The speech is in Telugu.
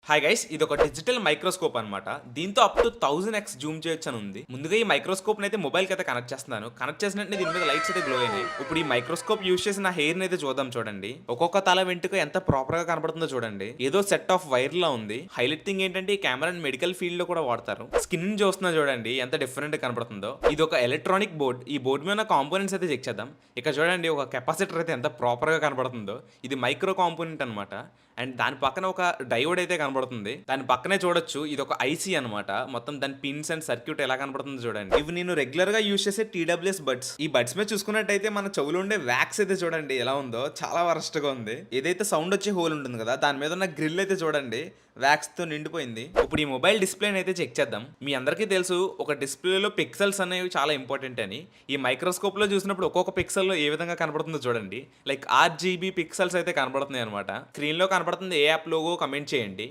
హాయ్ గైస్, ఇది ఒక డిజిటల్ మైక్రోస్కోప్ అన్నమాట. దీంతో అప్ టు 1000x జూమ్ చేయొచ్చు అని ఉంది. ముందుగా ఈ మైక్రోస్కోప్ అయితే మొబైల్ కి అయితే కనెక్ట్ చేస్తున్నాను. కనెక్ట్ చేసినట్టు దీని మీద లైట్స్ అయితే గ్లో అయినాయి. ఇప్పుడు ఈ మైక్రోస్కోప్ యూస్ చేసి నా హెయిర్ అయితే చూద్దాం చూడండి. ఒక్కొక్క తల వెంట్రుక ఎంత ప్రాపర్ గా కనబడుతుందో చూడండి. ఏదో సెట్ ఆఫ్ వైర్ లా ఉంది. హైలైట్ థింగ్ ఏంటంటే ఈ కెమెరాని మెడికల్ ఫీల్డ్ లో కూడా వాడతారు. స్కిన్ చూస్తున్నా చూడండి ఎంత డిఫరెంట్ కనబడుతుందో. ఇది ఒక ఎలక్ట్రానిక్ బోర్డ్. ఈ బోర్డు మీద కాంపోనెంట్స్ అయితే చెక్ చేద్దాం. ఇక్కడ చూడండి ఒక కెపాసిటర్ అయితే ఎంత ప్రాపర్ గా కనబడుతుందో. ఇది మైక్రో కాంపోనెంట్ అనమాట. అండ్ దాని పక్కన ఒక డయోడ్ అయితే కనబడుతుంది. దాని పక్కనే చూడొచ్చు ఇది ఒక ఐసీ అనమాట. మొత్తం దాని పిన్స్ అండ్ సర్క్యూట్ ఎలా కనబడుతుందో చూడండి. ఇవి నేను రెగ్యులర్ గా యూస్ చేసే టీడబ్ల్యూఎస్ బడ్స్. ఈ బడ్స్ మీద చూసుకున్నట్టయితే మన చెవులో ఉండే వ్యాక్స్ అయితే చూడండి ఎలా ఉందో, చాలా వరస్ట్ గా ఉంది. ఏదైతే సౌండ్ వచ్చే హోల్ ఉంటుంది కదా, దాని మీద ఉన్న గ్రిల్ అయితే చూడండి వ్యాక్స్ తో నిండిపోయింది. ఇప్పుడు ఈ మొబైల్ డిస్ప్లేని అయితే చెక్ చేద్దాం. మీ అందరికీ తెలుసు ఒక డిస్ప్లేలో పిక్సెల్స్ అనేవి చాలా ఇంపార్టెంట్ అని. ఈ మైక్రోస్కోప్ లో చూసినప్పుడు ఒక్కొక్క పిక్సెల్ లో ఏ విధంగా కనబడుతుందో చూడండి. లైక్ 8 GB పిక్సెల్స్ అయితే కనబడుతున్నాయి అనమాట. స్క్రీన్ లో కనబడుతుంది ఏ యాప్ లోగో కమెంట్ చేయండి.